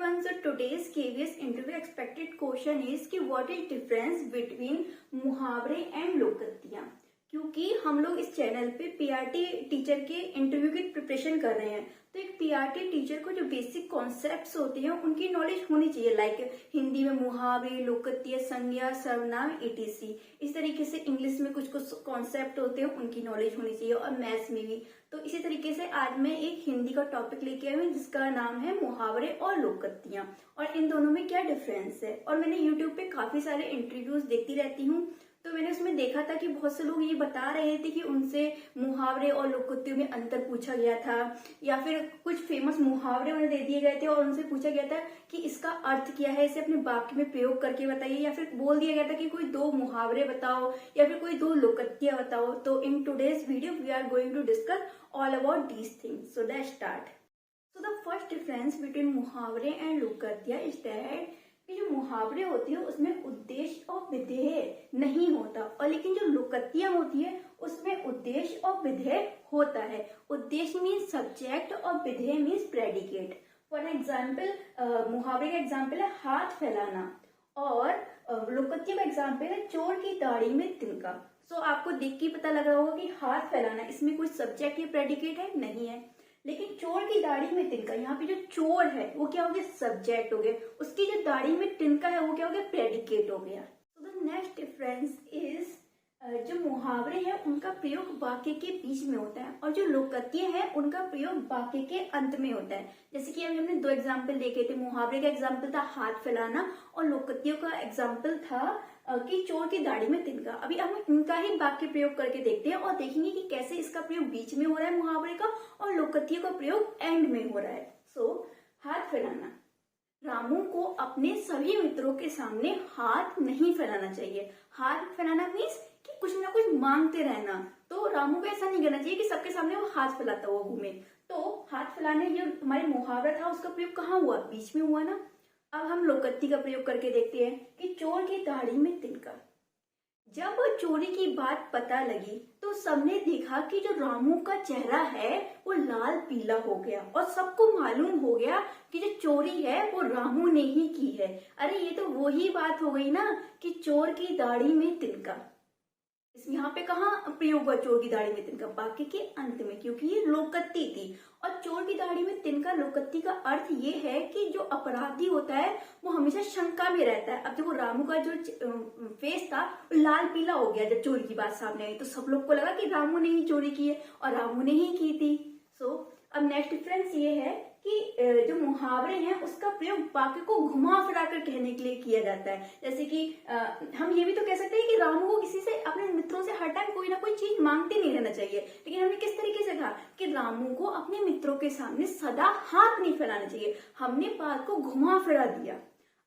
everyone. So today's KVS interview expected question is कि what is difference between मुहावरे and लोकतियाँ। क्योंकि हम लोग इस चैनल पे पीआरटी टीचर के इंटरव्यू की प्रिपरेशन कर रहे हैं, तो एक पीआरटी टीचर को जो बेसिक कॉन्सेप्ट्स होते हैं उनकी नॉलेज होनी चाहिए। लाइक हिंदी में मुहावरे, लोकतियाँ, संज्ञा, सर्वनाम, ईटीसी। इस तरीके से इंग्लिश में कुछ कुछ कॉन्सेप्ट होते हैं उनकी नॉलेज होनी चाहिए, और मैथ्स में भी। तो इसी तरीके से आज मैं एक हिंदी का टॉपिक लेके आई हूँ जिसका नाम है मुहावरे और लोकतियाँ, और इन दोनों में क्या डिफरेंस है। और मैंने यूट्यूब पे काफी सारे इंटरव्यूज देखती रहती हूँ, तो मैंने उसमें देखा था कि बहुत से लोग ये बता रहे थे कि उनसे मुहावरे और लोकतियों में अंतर पूछा गया था, या फिर कुछ फेमस मुहावरे उन्हें दे दिए गए थे और उनसे पूछा गया था कि इसका अर्थ क्या है, इसे अपने वाक्य में प्रयोग करके बताइए, या फिर बोल दिया गया था कि कोई दो मुहावरे बताओ या फिर कोई दो लोकतियाँ बताओ। तो in today's video we are going to discuss all about these things. So let's start. So the first difference between मुहावरे एंड लोकतियाँ इज दैट कि जो मुहावरे होती है उसमें उद्देश्य और विधेय नहीं होता, और लेकिन जो लोकतियाँ होती है उसमें उद्देश्य और विधेय होता है। उद्देश्य मीन्स सब्जेक्ट और विधेय मीन्स प्रेडिकेट। फॉर एग्जाम्पल मुहावरे का एग्जाम्पल है हाथ फैलाना, और लोकतियों का एग्जाम्पल है चोर की दाढ़ी में तिनका। सो आपको देख के पता लग रहा होगा कि हाथ फैलाना इसमें कोई सब्जेक्ट या प्रेडिकेट है नहीं है, लेकिन चोर की दाढ़ी में तिनका, यहाँ पे जो चोर है वो क्या हो गया, सब्जेक्ट हो गया, उसकी जो दाढ़ी में तिनका है वो क्या हो गया, प्रेडिकेट हो गया। तो द नेक्स्ट डिफरेंस इज जो मुहावरे हैं उनका प्रयोग वाक्य के बीच में होता है, और जो लोकतियाँ हैं उनका प्रयोग वाक्य के अंत में होता है। जैसे कि अभी हमने दो एग्जाम्पल देखे थे, मुहावरे का एग्जाम्पल था हाथ फैलाना, और लोकतियों का एग्जाम्पल था कि चोर की दाढ़ी में तिनका। अभी हम इनका ही वाक्य प्रयोग करके देखते हैं और देखेंगे कि कैसे इसका प्रयोग बीच में हो रहा है मुहावरे का, और लोकतियों का प्रयोग एंड में हो रहा है। सो हाथ फैलाना, रामू को अपने सभी मित्रों के सामने हाथ नहीं फैलाना चाहिए। हाथ फैलाना मीन्स कि कुछ ना कुछ मांगते रहना, तो रामू को ऐसा नहीं करना चाहिए कि सबके सामने वो हाथ फैलाता हुआ घूमे। तो हाथ फैलाने जो हमारे मुहावरा था उसका प्रयोग कहाँ हुआ, बीच में हुआ ना। अब हम लोकति का प्रयोग करके देखते हैं कि चोर की दाढ़ी में तिनका। जब चोरी की बात पता लगी तो सबने देखा कि जो रामू का चेहरा है वो लाल पीला हो गया, और सबको मालूम हो गया कि जो चोरी है वो रामू ने ही की है। अरे ये तो वही बात हो गई ना कि चोर की दाढ़ी में तिनका। इसमें यहाँ पे कहाँ प्रयोग हुआ चोर की दाढ़ी में तिनका, वाक्य के अंत में, क्योंकि ये लोकत्ति थी। और चोर की दाढ़ी में तिनका लोकत्ति का अर्थ ये है कि जो अपराधी होता है वो हमेशा शंका में रहता है। अब देखो रामू का जो फेस था लाल पीला हो गया जब चोरी की बात सामने आई, तो सब लोग को लगा कि रामू ने ही चोरी की है और रामू ने ही की थी। अब नेक्स्ट डिफरेंस ये है कि जो मुहावरे हैं उसका प्रयोग वाक्य को घुमा फिरा कर कहने के लिए किया जाता है। जैसे कि हम ये भी तो कह सकते हैं कि रामू को किसी से, अपने मित्रों से हर टाइम कोई ना कोई चीज मांगते नहीं रहना चाहिए, लेकिन हमने किस तरीके से कहा कि रामू को अपने मित्रों के सामने सदा हाथ नहीं फैलाना चाहिए, हमने बात को घुमा फिरा दिया।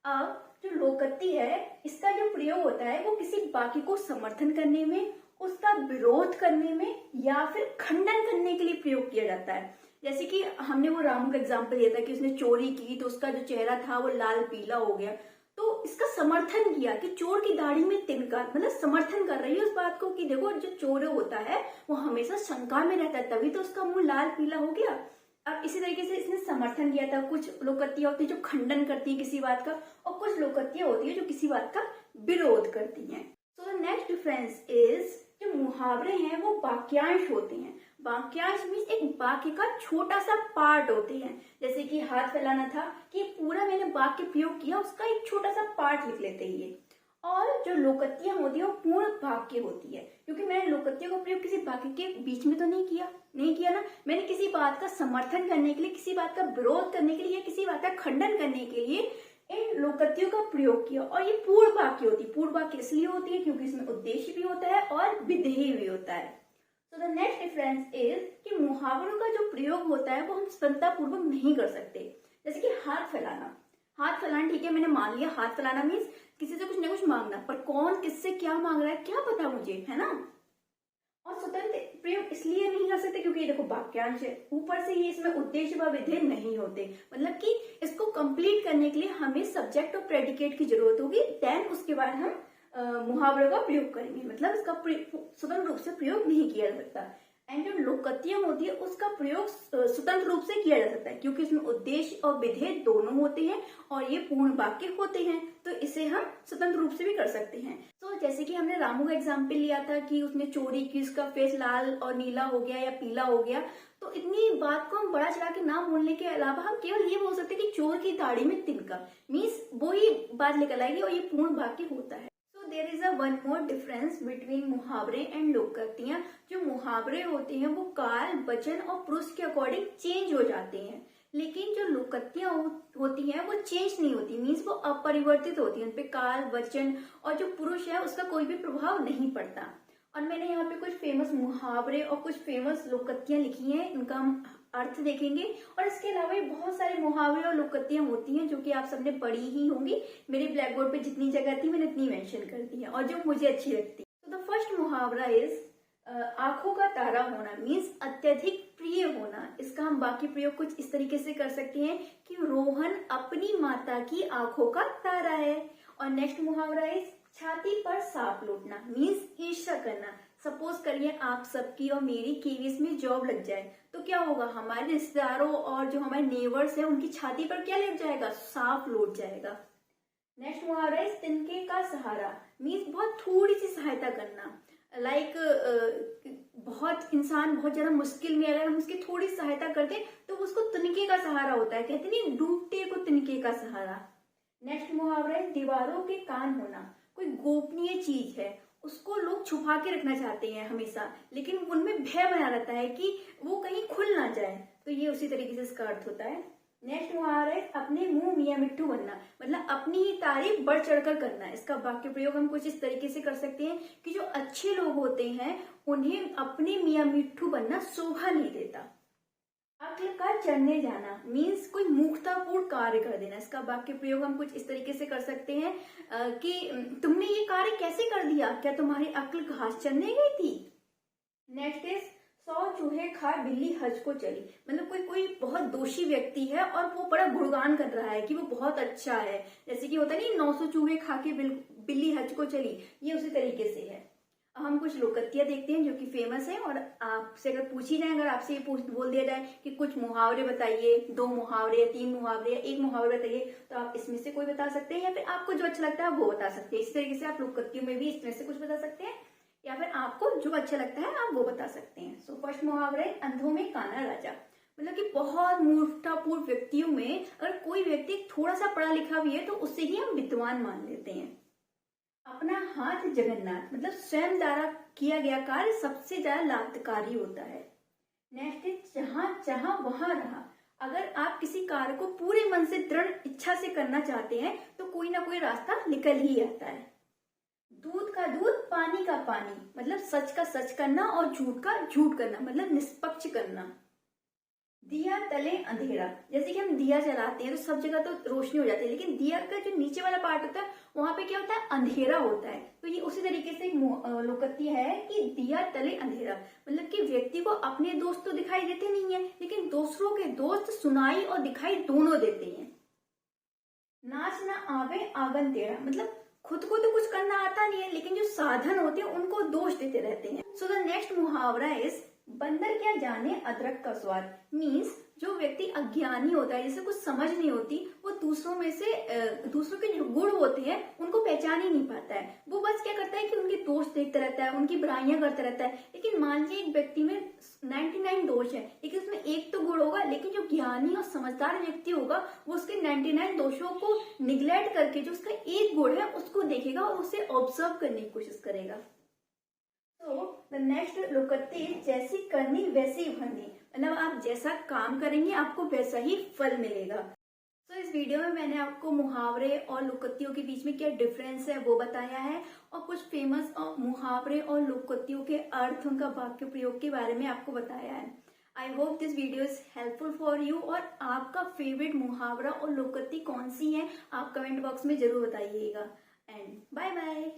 अब जो लोकति है इसका जो प्रयोग होता है वो किसी वाक्य को समर्थन करने में, उसका विरोध करने में, या फिर खंडन करने के लिए प्रयोग किया जाता है। जैसे कि हमने वो रामू का एग्जाम्पल लिया था कि उसने चोरी की तो उसका जो चेहरा था वो लाल पीला हो गया, तो इसका समर्थन किया कि चोर की दाढ़ी में तिनका, मतलब समर्थन कर रही है उस बात को कि देखो जो चोर होता है वो हमेशा शंका में रहता है, तभी तो उसका मुंह लाल पीला हो गया। अब इसी तरीके से इसने समर्थन किया था। कुछ लोकतियाँ होती है जो खंडन करती है किसी बात का, और कुछ लोकतियाँ होती है जो किसी बात का विरोध करती हैं। So the next difference is जो मुहावरे हैं वो वाक्यांश होते हैं। वाक्यांश मीन्स एक वाक्य का छोटा सा पार्ट होते हैं। जैसे कि हाथ फैलाना था कि पूरा मैंने वाक्य प्रयोग किया, उसका एक छोटा सा पार्ट लिख लेते हैं ये। और जो लोकतियाँ होती है वो पूर्ण वाक्य होती है, क्योंकि मैंने लोकतियों का प्रयोग किसी वाक्य के बीच में तो नहीं किया ना, मैंने किसी बात का समर्थन करने के लिए, किसी बात का विरोध करने के लिए, या किसी बात का खंडन करने के लिए इन लोकतियों का प्रयोग किया। और ये पूर्ण वाक्य होती है। पूर्ण वाक्य इसलिए होती है क्योंकि इसमें उद्देश्य भी होता है और विधेय भी होता है। तो द नेक्स्ट डिफरेंस इज कि मुहावरों का जो प्रयोग होता है वो हम स्पष्टता पूर्वक नहीं कर सकते। जैसे कि हाथ फैलाना, ठीक है, मैंने मान लिया हाथ फैलाना मीन्स किसी से कुछ ना कुछ मांगना, पर कौन किससे क्या मांग रहा है क्या पता मुझे, है ना। और स्वतंत्र प्रयोग इसलिए नहीं कर सकते क्योंकि ये देखो वाक्यांश है, ऊपर से ये इसमें उद्देश्य व विधेय नहीं होते, मतलब कि इसको कंप्लीट करने के लिए हमें सब्जेक्ट और प्रेडिकेट की जरूरत होगी, देन उसके बाद हम मुहावरों का प्रयोग करेंगे, मतलब इसका स्वतंत्र रूप से प्रयोग नहीं किया जा सकता। एंड जो लोकतियां होती है उसका प्रयोग स्वतंत्र रूप से किया जा सकता है, क्योंकि इसमें उद्देश्य और विधेय दोनों होते हैं और ये पूर्ण वाक्य होते हैं, तो इसे हम स्वतंत्र रूप से भी कर सकते हैं। तो जैसे कि हमने रामू का एग्जाम्पल लिया था कि उसने चोरी की, उसका फेस लाल और नीला हो गया या पीला हो गया, तो इतनी बात को हम बड़ा चढ़ा के ना बोलने के अलावा हम केवल ये बोल सकते हैं कि चोर की दाढ़ी में तिनका, मीन्स वो ही बात निकल आएगी और ये पूर्ण वाक्य होता है। There is a one more difference between मुहावरे एंड लोकोक्तियां। जो मुहावरे होते हैं वो काल, वचन और पुरुष के अकॉर्डिंग चेंज हो जाते हैं, लेकिन जो लोकोक्तियां होती हैं वो चेंज नहीं होती, मीन्स वो अपरिवर्तित होती हैं, उनपे काल, वचन और जो पुरुष है उसका कोई भी प्रभाव नहीं पड़ता। और मैंने यहाँ पे कुछ फेमस मुहावरे और कुछ फेमस लोकोक्तियां लिखी हैं, इनका हम अर्थ देखेंगे। और इसके अलावा बहुत सारे मुहावरे और लोकोक्तियां होती हैं जो कि आप सबने पढ़ी ही होंगी। मेरे ब्लैक बोर्ड पे जितनी जगह थी मैंने इतनी मेंशन कर दी है और जो मुझे अच्छी लगती है। तो द फर्स्ट मुहावरा इज आंखों का तारा होना, मीन्स अत्यधिक प्रिय होना। इसका हम बाकी प्रयोग कुछ इस तरीके से कर सकते हैं कि रोहन अपनी माता की आंखों का तारा है। और नेक्स्ट मुहावरा इज छाती पर सांप लौटना, मीन्स ईर्ष्या करना। सपोज करिए आप सबकी और मेरी केवीएस में जॉब लग जाए तो क्या होगा, हमारे रिश्तेदारों और जो हमारे नेबर्स हैं उनकी छाती पर क्या लग जाएगा, सांप लौट जाएगा। नेक्स्ट मुहावरा है तिनके का सहारा, मीन्स बहुत थोड़ी सी सहायता करना। लाइक बहुत इंसान बहुत ज्यादा मुश्किल में, अगर हम उसकी थोड़ी सहायता करते हैं तो उसको तिनके का सहारा होता है, कहते नहीं डूबते को तिनके का सहारा। नेक्स्ट मुहावरा है दीवारों के कान होना। कोई गोपनीय चीज है उसको लोग छुपा के रखना चाहते हैं हमेशा, लेकिन उनमें भय बना रहता है कि वो कहीं खुल ना जाए, तो ये उसी तरीके से इसका अर्थ होता है। नेक्स्ट मुहावरा है अपने मुंह मियाँ मिट्ठू बनना, मतलब अपनी ही तारीफ बढ़ चढ़कर करना। इसका वाक्य प्रयोग हम कुछ इस तरीके से कर सकते हैं कि जो अच्छे लोग होते हैं उन्हें अपने मियाँ मिट्ठू बनना शोभा नहीं देता। अक्ल का चढ़ने जाना, मीन्स कोई मूर्खतापूर्ण कार्य कर देना। इसका वाक्य प्रयोग हम कुछ इस तरीके से कर सकते हैं कि तुमने ये कार्य कैसे कर दिया, क्या तुम्हारी अक्ल घास चढ़ने गई थी। नेक्स्ट इज 100 चूहे खा बिल्ली हज को चली, मतलब कोई बहुत दोषी व्यक्ति है और वो बड़ा गुणगान कर रहा है कि वो बहुत अच्छा है, जैसे कि होता नहीं 900 चूहे खा के बिल्ली हज को चली, ये उसी तरीके से है। हम कुछ लोकोक्तियां देखते हैं जो कि फेमस है, और आपसे अगर पूछी जाए, अगर आपसे ये बोल दिया जाए कि कुछ मुहावरे बताइए, 2 मुहावरे या 3 मुहावरे या 1 मुहावरे बताइए, तो आप इसमें से कोई बता सकते हैं या फिर आपको जो अच्छा लगता है वो बता सकते हैं। इस तरीके से आप लोकोक्तियों में भी इसमें से कुछ बता सकते हैं या फिर आपको जो अच्छा लगता है आप वो बता सकते हैं। सो फर्स्ट मुहावरा है अंधों में काना राजा, मतलब कि बहुत मूर्खतापूर्ण व्यक्तियों में अगर कोई व्यक्ति थोड़ा सा पढ़ा लिखा भी है तो उससे ही हम विद्वान मान लेते हैं। अपना हाथ जगन्नाथ, मतलब स्वयं द्वारा किया गया कार्य सबसे ज्यादा लाभकारी होता है। नेक्स्ट जहां चाहा वहां रहा, अगर आप किसी कार्य को पूरे मन से दृढ़ इच्छा से करना चाहते हैं तो कोई ना कोई रास्ता निकल ही आता है। दूध का दूध, पानी का पानी, मतलब सच का सच करना और झूठ का झूठ करना, मतलब निष्पक्ष करना। दिया तले अंधेरा, जैसे कि हम दिया जलाते हैं तो सब जगह तो रोशनी हो जाती है, लेकिन दिया का जो नीचे वाला पार्ट होता है वहां पे क्या होता है, अंधेरा होता है। तो ये उसी तरीके से एक लोकोक्ति है कि दिया तले अंधेरा, मतलब कि व्यक्ति को अपने दोस्त तो दिखाई देते नहीं है, लेकिन दूसरों के दोस्त सुनाई और दिखाई दोनों देते हैं। नाच ना आवे आंगन टेढ़ा, मतलब खुद को तो कुछ करना आता नहीं है, लेकिन जो साधन होते हैं उनको दोष देते रहते हैं। सो द नेक्स्ट मुहावरा इज बंदर क्या जाने अदरक का स्वाद, मीन्स जो व्यक्ति अज्ञानी होता है, जिसे कुछ समझ नहीं होती, वो दूसरों में से दूसरों के जो गुण होते हैं उनको पहचान ही नहीं पाता है। वो बस क्या करता है कि उनके दोष देखता रहता है, उनकी बुराइयां करता रहता है। लेकिन मान लीजिए एक व्यक्ति में 99 दोष है, लेकिन उसमें एक तो गुण होगा, लेकिन जो ज्ञानी और समझदार व्यक्ति होगा वो उसके 99 दोषों को निग्लेक्ट करके जो उसका एक गुण है उसको देखेगा और उसे ऑब्जर्व करने की कोशिश करेगा। तो द नेक्स्ट लोकोक्ति जैसी करनी वैसी भरनी, मतलब आप जैसा काम करेंगे आपको वैसा ही फल मिलेगा। तो इस वीडियो में मैंने आपको मुहावरे और लोकोक्तियों के बीच में क्या डिफरेंस है वो बताया है, और कुछ फेमस मुहावरे और लोकोक्तियों के अर्थ, उनका वाक्य प्रयोग के बारे में आपको बताया है। I hope this video is helpful for you. और आपका फेवरेट मुहावरा और लोकोक्ति कौन सी है आप कमेंट बॉक्स में जरूर बताइएगा। And bye bye.